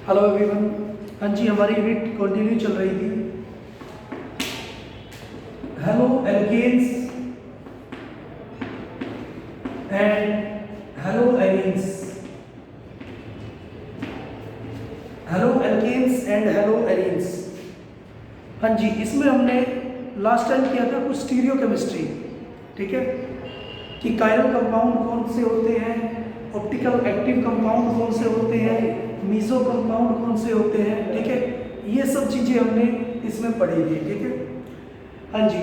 Hello everyone. हाँ जी, हमारी unit continue चल रही थी। Hello alkenes and hello aliens. Hello alkenes and hello aliens. हाँ जी, इसमें हमने लास्ट टाइम किया था कुछ स्टीरियोकेमिस्ट्री, ठीक है, कि कायरल कंपाउंड कौन से होते हैं, ऑप्टिकल एक्टिव कंपाउंड कौन से होते हैं, मीजो कंपाउंड कौन से होते हैं, ठीक है। ये सब चीज़ें हमने इसमें पढ़ी थी, ठीक है। हाँ जी,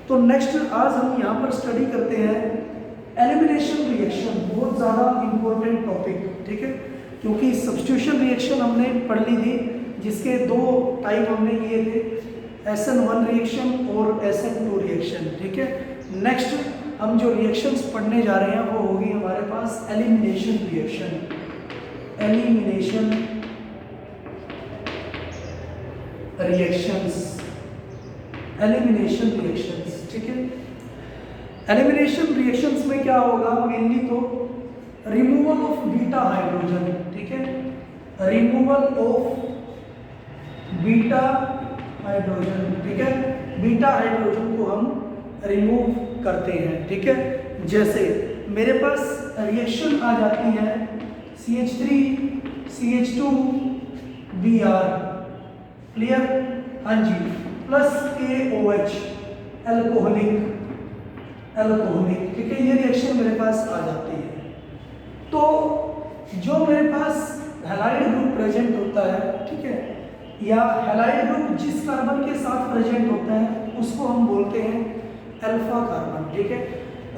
तो नेक्स्ट आज हम यहाँ पर स्टडी करते हैं एलिमिनेशन रिएक्शन। बहुत ज़्यादा इम्पोर्टेंट टॉपिक, ठीक है, क्योंकि सब्स्टिट्यूशन रिएक्शन हमने पढ़ ली थी, जिसके दो टाइप हमने किए थे, SN1 रिएक्शन और SN2 रिएक्शन, ठीक है। नेक्स्ट हम जो रिएक्शंस पढ़ने जा रहे हैं वो होगी हमारे पास elimination reaction. Elimination reactions, elimination reactions, ठीक है। एलिमिनेशन रिएक्शंस में क्या होगा, मेनली तो रिमूवल ऑफ बीटा हाइड्रोजन, ठीक है, रिमूवल ऑफ बीटा हाइड्रोजन, ठीक है। बीटा हाइड्रोजन को हम रिमूव करते हैं, ठीक है। जैसे मेरे पास रिएक्शन आ जाती है CH3 CH2 Br, क्लियर, हाँ जी, प्लस KOH एल्कोहलिक, ठीक है, ये रिएक्शन मेरे पास आ जाती है। तो जो मेरे पास हैलाइड ग्रुप प्रेजेंट होता है, ठीक है, या हैलाइड ग्रुप जिस कार्बन के साथ प्रेजेंट होता है उसको हम बोलते हैं अल्फा कार्बन, ठीक है,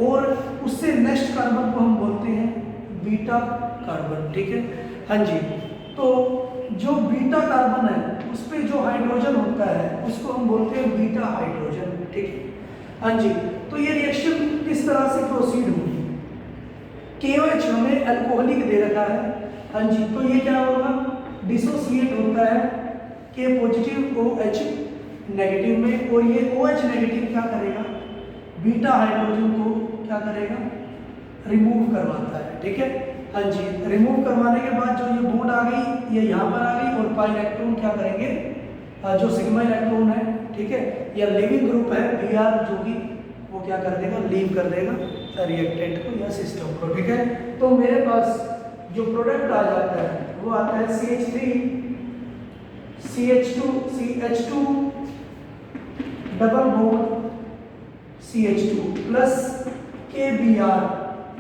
और उससे नेक्स्ट कार्बन को हम बोलते हैं बीटा कार्बन, ठीक है। हाँ जी, तो जो बीटा कार्बन है उस पे जो हाइड्रोजन होता है उसको हम बोलते हैं बीटा हाइड्रोजन, ठीक है। हाँ जी, तो ये रिएक्शन किस तरह से प्रोसीड होगी। KOH हमें अल्कोहलिक दे रखा है, हाँ जी, तो ये क्या होगा, डिसोसिएट होता है K पॉजिटिव OH नेगेटिव में, और ये OH नेगेटिव क्या करेगा, बीटा हाइड्रोजन को क्या करेगा, रिमूव करवाता है, ठीक है। हाँ जी, रिमूव करवाने के बाद जो ये बॉन्ड आ गई, ये यहाँ पर आ गई, और पाई इलेक्ट्रॉन क्या करेंगे, जो सिग्मा इलेक्ट्रॉन है, ठीक है, या लिविंग ग्रुप है Br, जो कि वो क्या कर देगा, लीव कर देगा रिएक्टेंट को या सिस्टम को, ठीक है। तो मेरे पास जो प्रोडक्ट आ जाता है वो आता है CH3 CH2 double bond CH2 plus KBr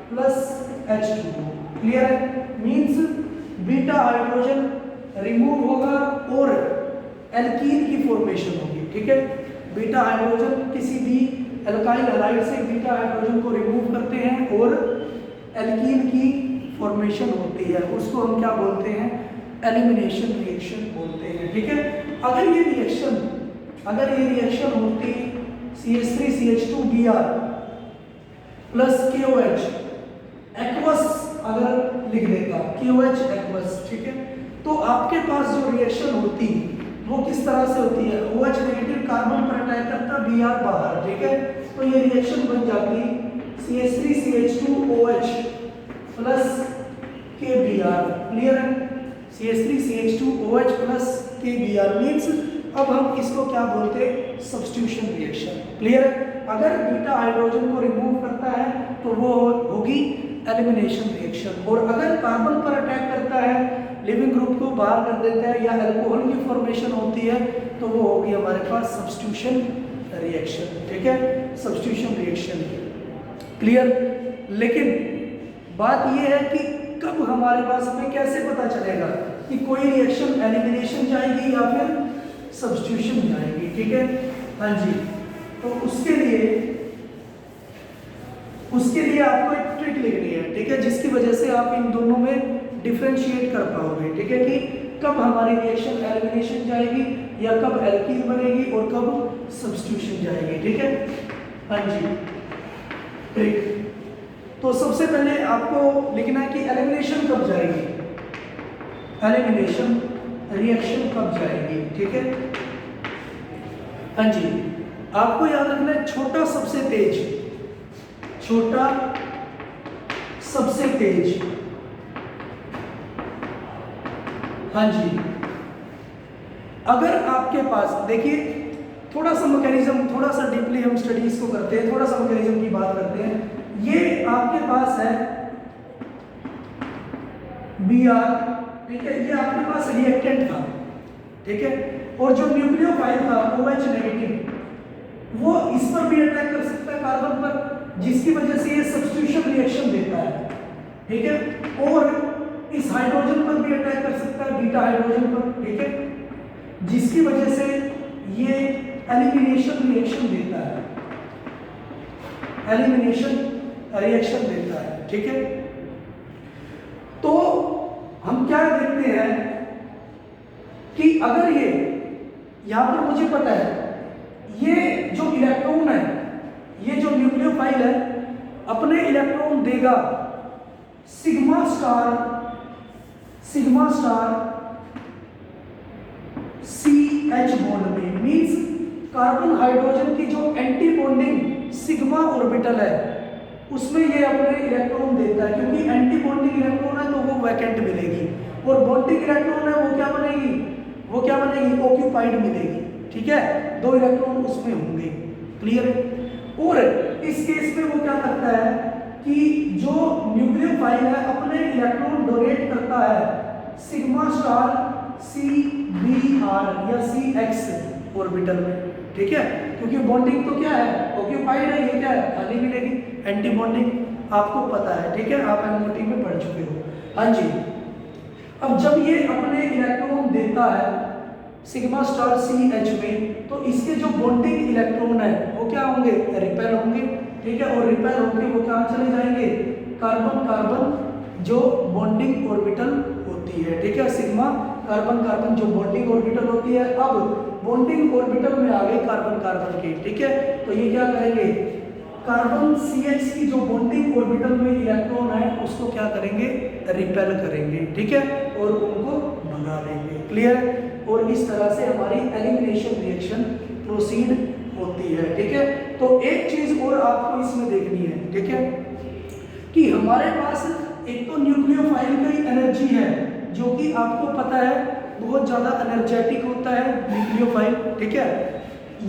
plus H2O, clear है। मींस बीटा हाइड्रोजन रिमूव होगा और एल्कीन की फॉर्मेशन होगी, ठीक है। बीटा हाइड्रोजन किसी भी एल्काइल हैलाइड से बीटा हाइड्रोजन को रिमूव करते हैं और एल्कीन की फॉर्मेशन होती है, उसको हम क्या बोलते हैं, एलिमिनेशन रिएक्शन बोलते हैं, ठीक है। अगर ये रिएक्शन होती CH3 CH2 Br plus KOH aqueous, अगर लिख देता KOH एक्वस, ठीक है, तो आपके पास जो रिएक्शन होती वो किस तरह से होती है, OH नेगेटिव कार्बन पर अटैक करता, Br बाहर, ठीक है, तो ये रिएक्शन बन जाती CH3 CH2 OH plus KBr, clear है, CH3 CH2 OH plus KBr means अब हम इसको क्या बोलते हैं, सब्स्टिट्यूशन रिएक्शन, क्लियर है। अगर बीटा हाइड्रोजन को रिमूव करता है तो वो होगी एलिमिनेशन रिएक्शन, और अगर कार्बन पर अटैक करता है, लिविंग ग्रुप को बाहर कर देता है या अल्कोहल की फॉर्मेशन होती है, तो वो होगी हमारे पास सब्स्टिट्यूशन रिएक्शन, ठीक है, सब्स्टिट्यूशन रिएक्शन, क्लियर। लेकिन बात ये है कि कब हमारे पास में कैसे पता चलेगा कि कोई रिएक्शन एलिमिनेशन जाएगी या फिर सब्स्टिट्यूशन जाएगी, ठीक है। हाँ जी, तो उसके लिए आपको एक ट्रिक लिखनी है, ठीक है, जिसकी वजह से आप इन दोनों में डिफरेंशिएट कर पाओगे, ठीक है, कि कब हमारी रिएक्शन एलिमिनेशन जाएगी या कब एल्कीन बनेगी और कब सब्स्टिट्यूशन जाएगी, ठीक है। हाँ जी, ट्रिक तो सबसे पहले आपको लिखना है कि एलिमिनेशन कब जाएगी, एलिमिनेशन रिएक्शन कब जाएगी, ठीक है। हाँ जी, आपको याद रखना है छोटा सबसे तेज, हाँ जी, अगर आपके पास देखिए थोड़ा सा मैकेनिज्म, थोड़ा सा डीपली हम स्टडीज को करते हैं, थोड़ा सा मैकेनिज्म की बात करते हैं। ये आपके पास है Br, ठीक है, ये आपके पास रिएक्टेंट था, ठीक है, और जो न्यूक्लियोफाइल था OH नेगेटिव, वो इस पर भी अटैक कर सकता है कार्बन पर, जिसकी वजह से ये सब्स्टिट्यूशन रिएक्शन देता है, ठीक है, और इस हाइड्रोजन पर भी अटैक कर सकता है, बीटा हाइड्रोजन पर, ठीक है, जिसकी वजह से ये एलिमिनेशन रिएक्शन देता है, एलिमिनेशन रिएक्शन देता है, ठीक है। तो हम क्या देखते हैं कि अगर ये यहां पर मुझे पता है ये जो इलेक्ट्रॉन है, ये जो न्यूक्लियोफाइल है अपने इलेक्ट्रॉन देगा सिग्मा स्टार CH बॉन्ड में, मींस कार्बन हाइड्रोजन की जो एंटी बॉन्डिंग सिग्मा ऑर्बिटल है उसमें ये अपने इलेक्ट्रॉन देता है, क्योंकि एंटी बॉन्डिंग इलेक्ट्रॉन है तो वो वैकेंट मिलेगी, और बॉन्डिंग इलेक्ट्रॉन है वो क्या बनेगी ऑक्यूपाइड मिलेगी, ठीक है, 2 इलेक्ट्रॉन उसमें होंगे, क्लियर है। और इस केस में वो क्या करता है कि जो न्यूक्लियोफाइल है अपने इलेक्ट्रॉन डोनेट करता है सिग्मा स्टार CBr या CX ऑर्बिटल में, ठीक है, क्योंकि बॉन्डिंग तो क्या है ऑक्यूपाइड है, ये क्या है खाली मिलेगी, एंटी बॉन्डिंग आपको पता है, ठीक है, आप एमओटी में पढ़ चुके हो, हाँ जी। अब जब ये अपने इलेक्ट्रॉन देता है सिग्मा स्टार CH में, तो इसके जो बॉन्डिंग इलेक्ट्रॉन है वो क्या होंगे रिपेल होंगे, ठीक है, और रिपेल होंगे वो कहाँ चले जाएंगे कार्बन कार्बन जो बॉन्डिंग ऑर्बिटल होती है, ठीक है, सिग्मा कार्बन कार्बन जो बॉन्डिंग ऑर्बिटल होती है, अब बॉन्डिंग ऑर्बिटल में आ गए कार्बन कार्बन के, ठीक है, तो ये क्या करेंगे कार्बन CH की जो बॉन्डिंग ऑर्बिटल में इलेक्ट्रॉन है उसको क्या करेंगे रिपेल करेंगे, ठीक है, और उनको भगा देंगे, क्लियर। और इस तरह से हमारी एलिमिनेशन रिएक्शन प्रोसीड होती है, ठीक है। तो एक चीज और आपको इसमें देखनी है, ठीक है, कि हमारे पास एक तो न्यूक्लियोफाइल की एनर्जी है जो कि आपको पता है बहुत ज्यादा एनर्जेटिक होता है न्यूक्लियोफाइल, ठीक है,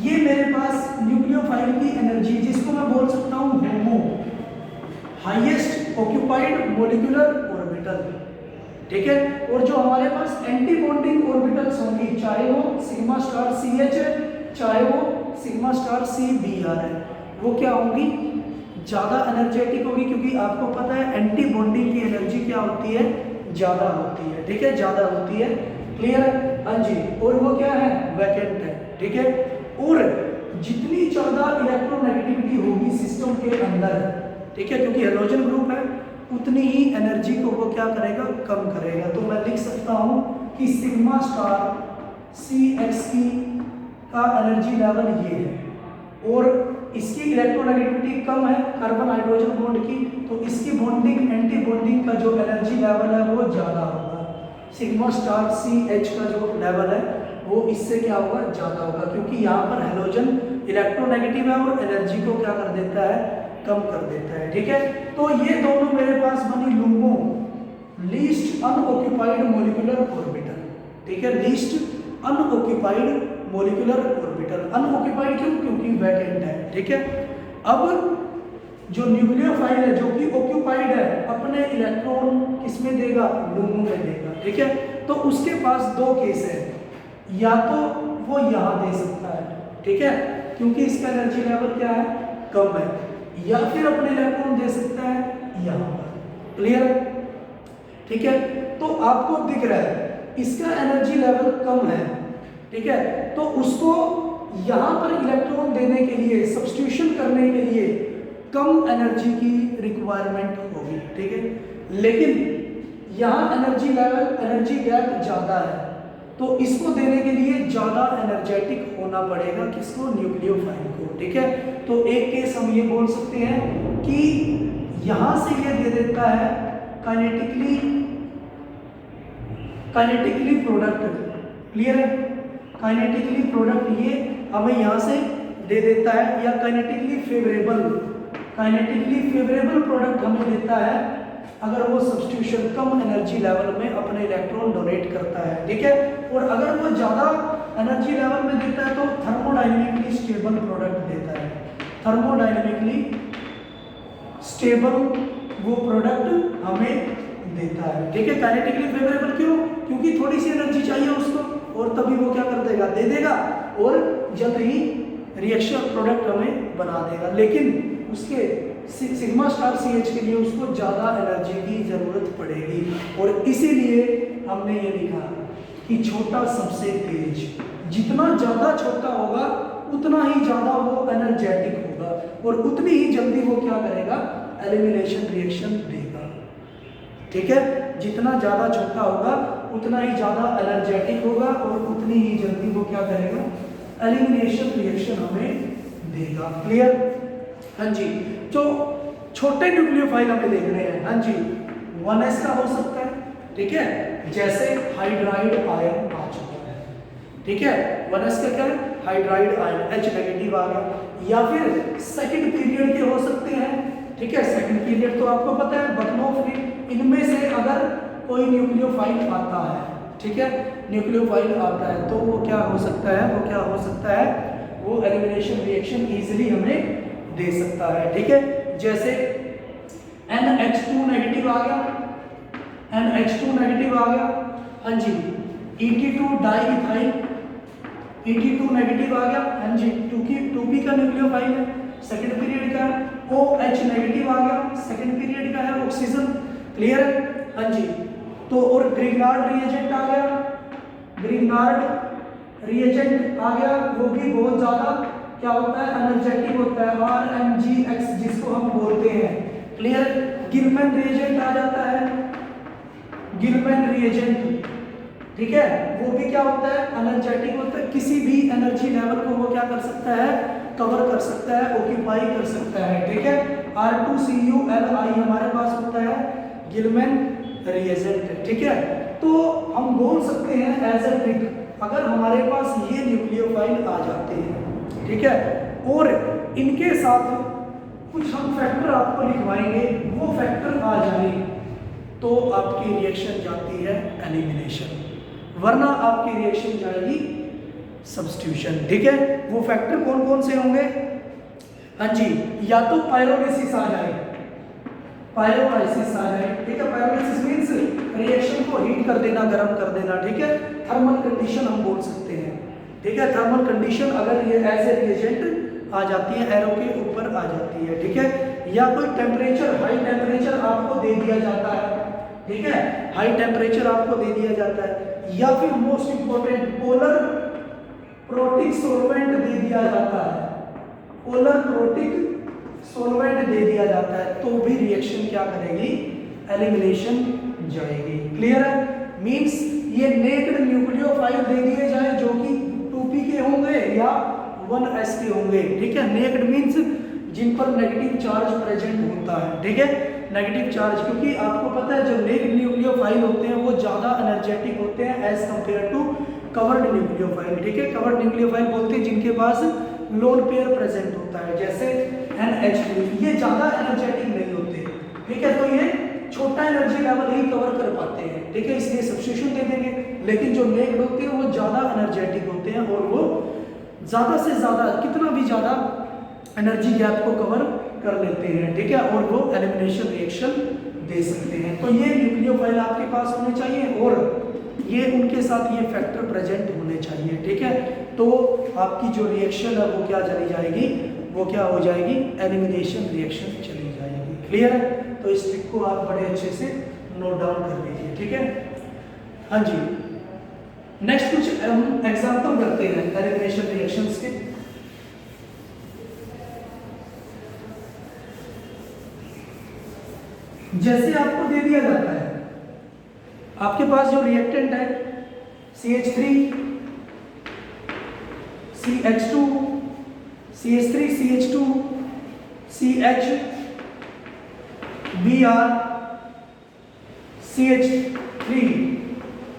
ये मेरे पास न्यूक्लियोफाइल की एनर्जी जिसको मैं बोल सकता हूँ HOMO, highest occupied molecular orbital, ठीक है, और जो हमारे पास एंटी बॉन्डिंग ऑर्बिटल्स होंगी चाहे वो सिग्मा स्टार CH है चाहे वो सिग्मा स्टार CBr है, वो क्या होंगी ज़्यादा एनर्जेटिक होगी, क्योंकि आपको पता है एंटी बॉन्डिंग की एनर्जी क्या होती है ज़्यादा होती है, ठीक है, ज़्यादा होती है, क्लियर है, हाँ जी, और वो क्या है वैकेंट है, ठीक है, और जितनी ज़्यादा इलेक्ट्रोनेगेटिविटी होगी सिस्टम के अंदर, ठीक है, क्योंकि हैलोजन ग्रुप है उतनी ही एनर्जी को वो क्या करेगा कम करेगा, तो मैं लिख सकता हूँ कि सिग्मा स्टार CX की का एनर्जी लेवल ये है, और इसकी इलेक्ट्रोनेगेटिविटी कम है कार्बन हाइड्रोजन बॉन्ड की, तो इसकी बॉन्डिंग एंटी बॉन्डिंग का जो एनर्जी लेवल है वो ज़्यादा होगा, सिग्मा स्टार CH का जो लेवल है वो इससे क्या होगा ज़्यादा होगा, क्योंकि यहाँ पर हैलोजन इलेक्ट्रोनेगेटिव है और एनर्जी को क्या कर देता है कम कर देता है, ठीक है। तो ये दोनों मेरे पास बनी LUMO, least unoccupied molecular orbital, ठीक है, least unoccupied molecular orbital, unoccupied क्यों, क्योंकि वैकेंट है, ठीक है। अब जो न्यूक्लियोफाइल है जो कि ऑक्यूपाइड है अपने इलेक्ट्रॉन किसमें देगा LUMO में देगा, ठीक है, तो उसके पास 2 केस है, या तो वो यहाँ दे सकता है, ठीक है, क्योंकि इसका एनर्जी लेवल क्या है कम है, या फिर अपने इलेक्ट्रॉन दे सकता है यहाँ पर, क्लियर, ठीक है। तो आपको दिख रहा है इसका एनर्जी लेवल कम है, ठीक है, तो उसको यहाँ पर इलेक्ट्रॉन देने के लिए सब्स्टिट्यूशन करने के लिए कम एनर्जी की रिक्वायरमेंट होगी, ठीक है, लेकिन यहाँ एनर्जी लेवल एनर्जी गैप ज़्यादा है, तो इसको देने के लिए ज़्यादा एनर्जेटिक होना पड़ेगा, किसको न्यूक्लियोफाइल को, ठीक है। तो एक केस हम ये बोल सकते हैं कि यहाँ से ये दे देता है काइनेटिकली प्रोडक्ट, क्लियर है, काइनेटिकली प्रोडक्ट ये हमें यहाँ से दे देता है, या काइनेटिकली फेवरेबल प्रोडक्ट हमें देता है अगर वो सब्स्टिट्यूशन कम एनर्जी लेवल में अपने इलेक्ट्रॉन डोनेट करता है, ठीक है। और अगर वो ज़्यादा एनर्जी लेवल में देता है तो थर्मोडाइनमिकली स्टेबल प्रोडक्ट देता है, थर्मोडाइनमिकली स्टेबल वो प्रोडक्ट हमें देता है, ठीक है। काइनेटिकली फेवरेबल क्यों? क्योंकि थोड़ी सी एनर्जी चाहिए उसको और तभी वो क्या कर देगा, दे देगा और जल्द ही रिएक्शन प्रोडक्ट हमें बना देगा। लेकिन उसके सिग्मा स्टार CH के लिए उसको ज़्यादा एनर्जी की ज़रूरत पड़ेगी और इसीलिए हमने ये लिखा कि छोटा सबसे तेज, जितना ज़्यादा छोटा होगा उतना ही ज़्यादा वो एनर्जेटिक होगा और उतनी ही जल्दी वो क्या करेगा, एलिमिनेशन रिएक्शन देगा, ठीक है। जितना ज़्यादा छोटा होगा उतना ही ज़्यादा एनर्जेटिक होगा और उतनी ही जल्दी वो क्या करेगा, एलिमिनेशन रिएक्शन हमें देगा। क्लियर? हाँ जी। जो छोटे न्यूक्लियोफाइल हमें देख रहे हैं, हाँ जी, 1s का हो सकता है, ठीक है, जैसे हाइड्राइड आयन आ चुका है, ठीक है। 1s का क्या है, हाइड्राइड आयन, H नेगेटिव आ गया, या फिर सेकंड पीरियड के हो सकते हैं, ठीक है। सेकंड पीरियड तो आपको पता है बकनोव ने, इनमें से अगर कोई न्यूक्लियोफाइल आता है, ठीक है, न्यूक्लियोफाइल आता है तो वो क्या हो सकता है, वो क्या हो सकता है, वो एलिमिनेशन रिएक्शन इजीली हमें दे सकता है, ठीक है। जैसे NH2 नेगेटिव आ गया, NH2 नेगेटिव आ गया, हाँ जी, Et2 डाइइथाइल, Et2 नेगेटिव आ गया, हाँ जी, 2p का न्यूक्लियोफाइल है, सेकंड पीरियड का है। OH नेगेटिव आ गया, सेकंड पीरियड का है, ऑक्सीजन। क्लियर है? हाँ जी। तो और ग्रिग्नार्ड रिएजेंट आ गया, ग्रिग्नार्ड रिएजेंट आ गया, वो भी बहुत ज्यादा क्या होता है, एनर्जेटिक होता है, RMgX जिसको हम बोलते हैं। क्लियर? गिलमैन रिएजेंट आ जाता है, गिलमैन रिएजेंट, ठीक है, वो भी क्या होता है, एनर्जेटिक होता है, किसी भी एनर्जी लेवल को वो क्या कर सकता है, कवर कर सकता है, ऑक्यूपाई कर सकता है, ठीक है। R2CuLi हमारे पास होता है गिलमैन रिएजेंट, ठीक है। तो हम बोल सकते हैं एज ए ट्रिक, अगर हमारे पास ये न्यूक्लियोफाइल आ जाते हैं, ठीक है, और इनके साथ कुछ हम फैक्टर आपको लिखवाएंगे, वो फैक्टर आ जाए तो आपकी रिएक्शन जाती है एलिमिनेशन, वरना आपकी रिएक्शन जाएगी सब्स्टिट्यूशन, ठीक है। वो फैक्टर कौन कौन से होंगे? हाँ जी, या तो पायरोलिसिस आ जाए, पायरोलाइसिस आ जाए, ठीक है। पायरोलाइसिस मींस रिएक्शन को हीट कर देना, गर्म कर देना, ठीक है। थर्मल कंडीशन हम बोल सकते हैं, ठीक है। थर्मल कंडीशन अगर ये एज ए रिएजेंट आ जाती है, एरो के ऊपर आ जाती है, ठीक है। या कोई टेम्परेचर, हाई टेम्परेचर आपको दे दिया जाता है, ठीक है, हाई टेम्परेचर आपको दे दिया जाता है, या फिर most important polar protic solvent दे दिया जाता है, पोलर प्रोटिक सॉल्वेंट दे दिया जाता है, तो भी रिएक्शन क्या करेगी, एलिमिनेशन जाएगी। क्लियर है? मींस ये नेक्ड न्यूक्लियोफाइल दे दिए जाए जो कि 2p के होंगे या 1s के होंगे, ठीक है। नेक्ड मींस जिन पर नेगेटिव चार्ज प्रेजेंट होता है, ठीक है, नेगेटिव चार्ज, क्योंकि आपको पता है जो नेक्ड न्यूक्लियोफाइल होते हैं वो ज़्यादा एनर्जेटिक होते हैं as compare to covered nucleophile, ठीक है। कवर्ड न्यूक्लियोफाइल बोलते हैं जिनके पास लोन पेयर प्रेजेंट होता है, जैसे NH2, ये ज़्यादा एनर्जेटिक नहीं होते, ठीक है। तो ये छोटा एनर्जी लेवल ही कवर कर पाते हैं, ठीक है, इसलिए सब्स्टिट्यूशन दे देंगे। लेकिन जो नेक्ड होते हैं वो ज़्यादा एनर्जेटिक होते हैं और वो ज़्यादा से ज़्यादा कितना भी ज़्यादा एनर्जी गैप को कवर कर लेते हैं, ठीक है, और वो एलिमिनेशन रिएक्शन दे सकते हैं। तो ये न्यूक्लियोफाइल आपके पास होने चाहिए और ये उनके साथ ये फैक्टर प्रेजेंट होने चाहिए, ठीक है। तो आपकी जो रिएक्शन है वो क्या चली जाएगी, वो क्या हो जाएगी, एलिमिनेशन रिएक्शन चली जाएगी। क्लियर है? तो इस ट्रिक को आप बड़े अच्छे से नोट डाउन कर लीजिए, ठीक है। हाँ जी, नेक्स्ट कुछ एग्जांपल करते हैं एलिमिनेशन रिएक्शंस के। जैसे आपको दे दिया जाता है, आपके पास जो रिएक्टेंट है CH3 CH2 CH3 CH2 CH Br CH3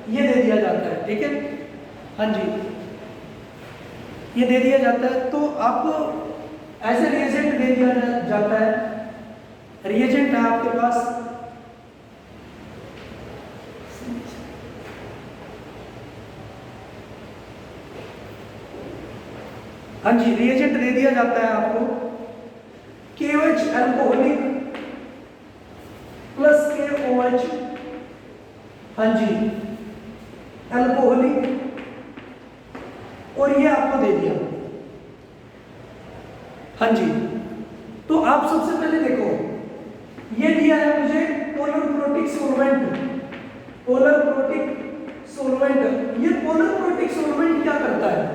ये दे दिया जाता है, ठीक है। हाँ जी, ये दे दिया जाता है तो आपको ऐसे रिएजेंट दे दिया जाता है, रिएजेंट है आपके पास हाँ जी, रिएजेंट दे दिया जाता है आपको KOH अल्कोहलिक प्लस KOH, हाँ जी, अल्कोहलिक, और ये आपको दे दिया। हाँ जी, तो आप सबसे पहले देखो, ये दिया है मुझे polar protic solvent. Polar protic solvent, ये पोलर प्रोटिक सॉल्वेंट क्या करता है?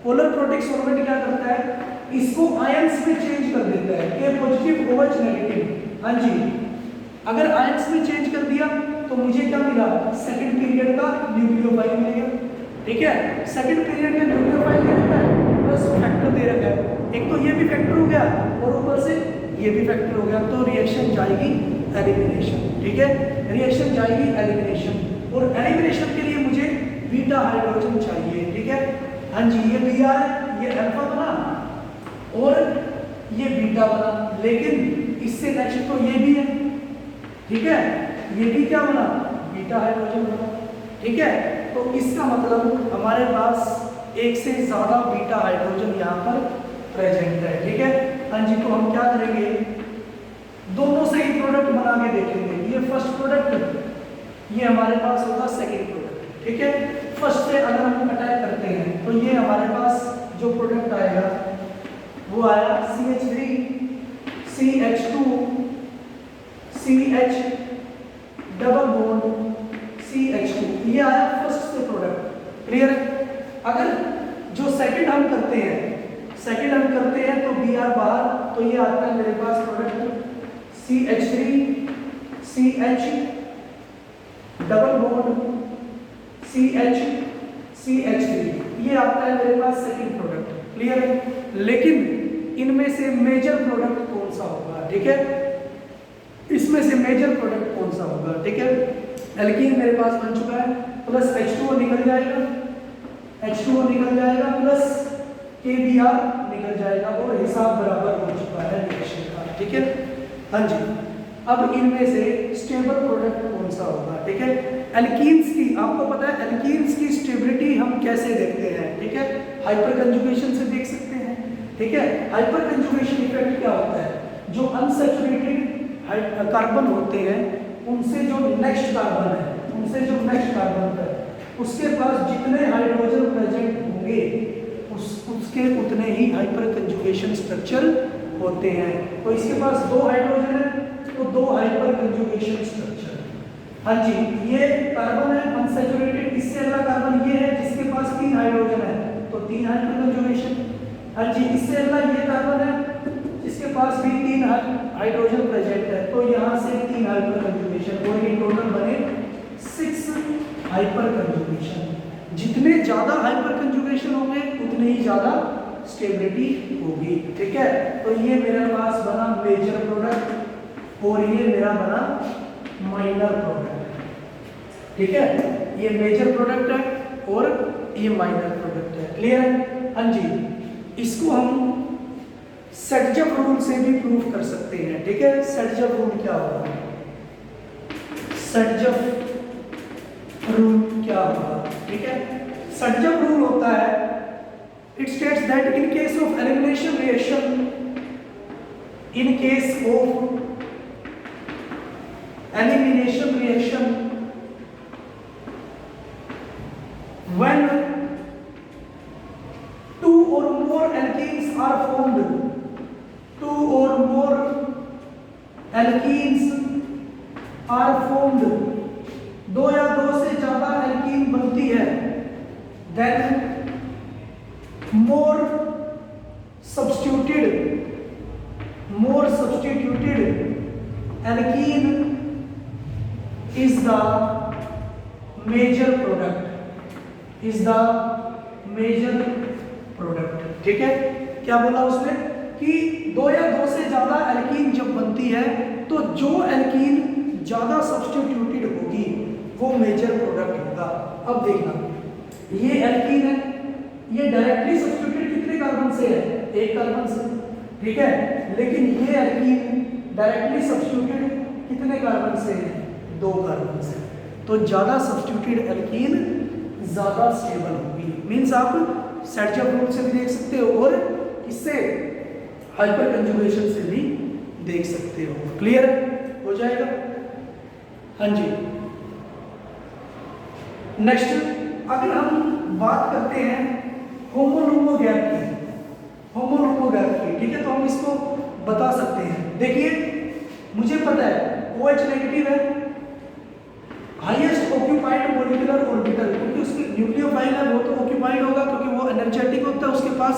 पोलर प्रोटिक सॉल्वेंट क्या करता है? इसको आयंस में चेंज कर देता है, K पॉजिटिव OH नेगेटिव। हाँ जी, अगर आयंस में चेंज कर दिया तो मुझे क्या मिला? सेकंड पीरियड का न्यूक्लियोफाइल मिलेगा। ठीक है, सेकंड पीरियड का न्यूक्लियोफाइल दे रखा है, प्लस फैक्टर दे रखा है। एक तो ये भी फैक्टर हो गया और ऊपर से ये भी फैक्टर हो गया, तो रिएक्शन जाएगी एलिमिनेशन। ठीक है, रिएक्शन जाएगी एलिमिनेशन, और एलिमिनेशन के लिए मुझे बीटा हाइड्रोजन चाहिए। ठीक है, हाँ जी, ये Br है, ये अल्फा बना और ये बीटा बना, लेकिन इससे नेक्स्ट तो ये भी है। ठीक है, ये भी क्या बना? बीटा हाइड्रोजन बना। ठीक है, तो इसका मतलब हमारे पास एक से ज्यादा बीटा हाइड्रोजन यहाँ पर प्रेजेंट है। ठीक है, हाँ जी, तो हम क्या करेंगे? दोनों से ही प्रोडक्ट बना के देखेंगे। ये फर्स्ट प्रोडक्ट, ये हमारे पास होगा सेकेंड प्रोडक्ट। ठीक है, फर्स्ट से अगर हम अटैक करते हैं तो ये हमारे पास जो प्रोडक्ट आएगा वो आया CH3 CH2 CH double bond CH2, ये आया फर्स्ट से प्रोडक्ट। क्लियर है? अगर जो सेकंड हम करते हैं तो Br बाहर, तो ये आता है मेरे पास product CH3 CH double bond CH CH3, ये आता है मेरे पास सेकंड प्रोडक्ट। क्लियर है? लेकिन इनमें से मेजर प्रोडक्ट कौन सा होगा? ठीक है, इसमें से मेजर प्रोडक्ट कौन सा होगा? ठीक है, एल्कीन मेरे पास बन चुका है, प्लस H2O निकल जाएगा, H2O निकल जाएगा, प्लस KBr निकल जाएगा, और हिसाब बराबर हो चुका है रिएक्शन का। ठीक है, हाँ जी, अब इनमें से स्टेबल प्रोडक्ट कौन सा होगा? ठीक है, एल्कीन्स की, आपको पता है एल्कीन्स की स्टेबिलिटी हम कैसे देखते हैं? ठीक है, हाइपर कंजुगेशन से देख सकते हैं। ठीक है, हाइपर कंजुगेशन इफेक्ट क्या होता है? जो अनसैचुरेटेड कार्बन होते हैं उनसे जो नेक्स्ट कार्बन है उसके पास जितने हाइड्रोजन प्रेजेंट होंगे उसके उतने ही हाइपर कंजुगेशन स्ट्रक्चर होते हैं। तो इसके पास 2 हाइड्रोजन है तो 2 हाइपर कंजुगेशन स्ट्रक्चर। हाँ जी, ये कार्बन है अनसैचुरेटेड, इससे अगला कार्बन ये है जिसके पास 3 हाइड्रोजन है तो 3 हाइपर कंजुगेशन। हाँ जी, इससे अगला ये कार्बन है जिसके पास भी 3 हाइड्रोजन प्रेजेंट है तो यहाँ से 3 हाइपर कंजुगेशन, और ये टोटल बने 6 हाइपर कंजुगेशन। जितने ज्यादा हाइपर कंजुगेशन होंगे उतने ही ज्यादा स्टेबिलिटी होगी। ठीक है, तो ये मेरे पास बना मेजर प्रोडक्ट और ये मेरा बना माइनर प्रोडक्ट। ठीक है, ये मेजर प्रोडक्ट है और ये माइनर प्रोडक्ट है। क्लियर है? हाँ जी, इसको हम सेटजफ रूल से भी प्रूव कर सकते हैं। ठीक है, सेटजफ रूल क्या होगा? सेटजफ रूल क्या होगा? ठीक है, सेटजफ रूल होता है, it states that in case of elimination reaction, when 2 or more alkenes are formed, 2 or more alkenes are formed, 2 या 2 से ज्यादा एल्कीन बनती है, then more substituted alkene is the major product। ठीक है, क्या बोला उसने कि 2 या 2 से ज्यादा एल्कीन जब बनती है तो जो एल्कीन ज्यादा सब्स्टिट्यूटेड होगी वो मेजर प्रोडक्ट होगा। अब देखना, ये एल्कीन है, ये डायरेक्टली सब्स्टिट्यूटेड कितने कार्बन से है? 1 कार्बन से। ठीक है, लेकिन ये एल्कीन डायरेक्टली सब्स्टिट्यूटेड कितने कार्बन से है? 2 कार्बन से। तो ज़्यादा सब्स्टिट्यूटेड एल्कीन ज़्यादा स्टेबल होगी। मीन्स आप सेडजर रूल से भी देख सकते हो और इससे हाइपर कंजुगेशन से भी देख सकते हो। क्लियर हो जाएगा? हाँ जी। नेक्स्ट अगर हम बात करते हैं होमो-लूमो गैप की, होमो-लूमो गैप की, ठीक है, तो हम इसको बता सकते हैं। देखिए मुझे पता है OH नेगेटिव है, हाईएस्ट ऑक्यूपाइड मॉलिक्यूलर ऑर्बिटल, क्योंकि उसकी न्यूक्लियोफाइल है वो तो ऑक्यूपाइड होगा क्योंकि वो एनर्जेटिक होता है, उसके पास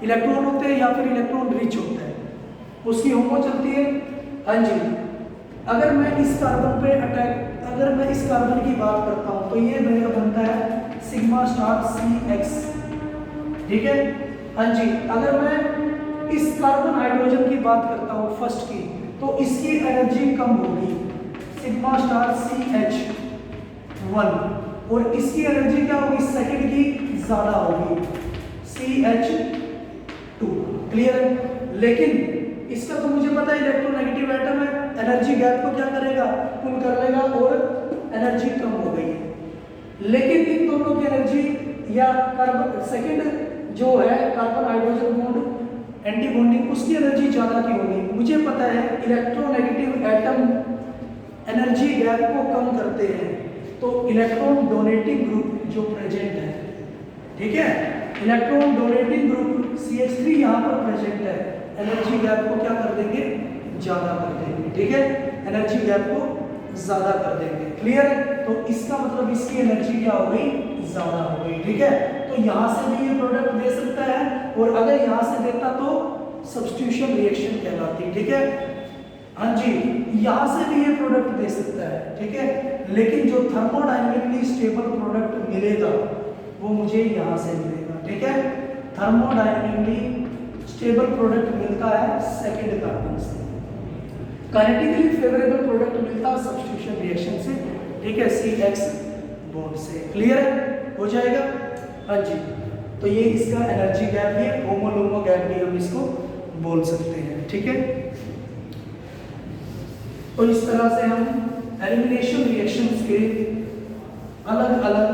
इलेक्ट्रॉन होते हैं या फिर इलेक्ट्रॉन रिच होता है, उसकी होमो चलती है। हाँ जी। अगर मैं इस कार्बन पे अटैक, अगर मैं इस कार्बन की बात करता हूँ तो ये मेरा बनता है सिग्मा स्टार CX, ठीक है। हाँ जी। अगर मैं इस कार्बन हाइड्रोजन की बात करता हूँ फर्स्ट की, तो इसकी एनर्जी कम होगी, सिग्मा स्टार CH1, और इसकी एनर्जी क्या होगी सेकंड की ज्यादा होगी, CH2। क्लियर है? लेकिन इसका तो मुझे पता है इलेक्ट्रोनेगेटिव एटम है, एनर्जी गैप को क्या करेगा, पुल कर लेगा और एनर्जी कम हो गई है। लेकिन इन दोनों की एनर्जी या कार्बन सेकंड जो है carbon hydrogen bond anti bonding, उसकी एनर्जी ज्यादा की होगी। मुझे पता है इलेक्ट्रोनेगेटिव एटम एनर्जी गैप को कम करते हैं, तो इलेक्ट्रॉन डोनेटिंग ग्रुप जो प्रेजेंट है, ठीक है, इलेक्ट्रॉन डोनेटिंग ग्रुप CH3 यहाँ पर प्रेजेंट है, एनर्जी गैप को क्या कर देंगे, ज्यादा कर देंगे, ठीक है, एनर्जी गैप को ज्यादा कर देंगे। क्लियर है? तो इसका मतलब इसकी एनर्जी क्या हो गई, ज्यादा हो गई, ठीक है। तो यहाँ से भी ये प्रोडक्ट दे सकता है, और अगर यहाँ से देता तो सब्स्टिट्यूशन रिएक्शन कहलाती, ठीक है। हाँ जी। यहाँ से भी ये प्रोडक्ट दे सकता है, ठीक है, लेकिन जो थर्मोडायनेमिकली स्टेबल प्रोडक्ट मिलेगा वो मुझे यहाँ से मिलेगा, ठीक है। थर्मोडायनेमिकली स्टेबल प्रोडक्ट मिलता है सेकंड कार्बन से, काइनेटिकली फेवरेबल प्रोडक्ट मिलता है सब्स्टिट्यूशन रिएक्शन से, ठीक है, CX बॉन्ड से। क्लियर हो जाएगा? हाँ जी। तो ये इसका एनर्जी गैप है, होमो-लूमो गैप भी हम इसको बोल सकते हैं, ठीक है। तो इस तरह से हम एलिमिनेशन रिएक्शंस के अलग अलग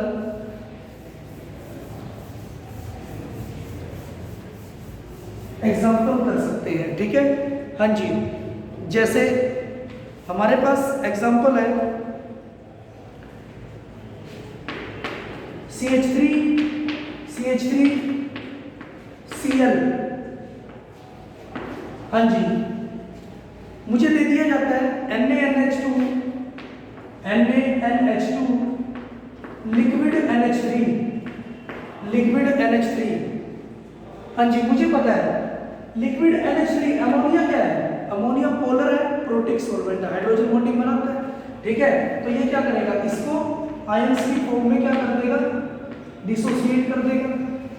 एग्जाम्पल कर सकते हैं, ठीक है। हाँ जी। जैसे हमारे पास एग्जाम्पल है CH3 Cl। हाँ जी। मुझे दे दिया जाता है NaNH2 लिक्विड NH3। हाँ जी। मुझे पता है लिक्विड NH3 अमोनिया क्या है, अमोनिया पोलर है, प्रोटिक सॉल्वेंट है, हाइड्रोजन बॉन्डिंग बनाता है, ठीक है। तो ये क्या करेगा, इसको आयंस की फॉर्म में क्या कर देगा, डिसोसिएट कर देगा।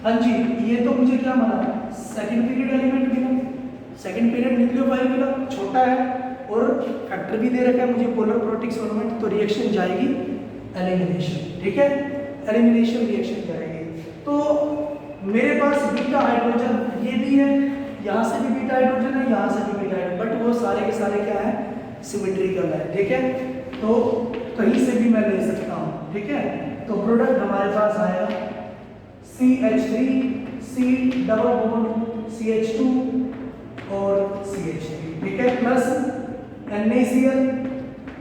हाँ जी। ये तो मुझे क्या मिला, सेकंड पीरियड एलिमेंट मिला, सेकंड पीरियड न्यूक्लियोफाइल मिला, छोटा है और फैक्टर भी दे रखा है मुझे पोलर प्रोटिक सॉल्वेंट, तो रिएक्शन जाएगी एलिमिनेशन, ठीक है, एलिमिनेशन रिएक्शन जाएगी। तो मेरे पास बीटा हाइड्रोजन ये भी है, यहाँ से भी बीटा हाइड्रोजन है, यहाँ से भी बीटा हाइड्रोजन, बट वो सारे के सारे क्या है, सिमेट्रिकल है, ठीक है। तो कहीं से भी मैं ले सकता हूँ, ठीक है। तो प्रोडक्ट हमारे पास आया CH3 C double bond CH2 और CH3, ठीक है, plus NaCl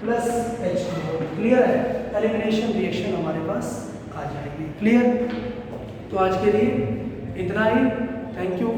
plus H2। Clear है? एलिमिनेशन रिएक्शन हमारे पास आ जाएगी। क्लियर? तो आज के लिए इतना ही। Thank you.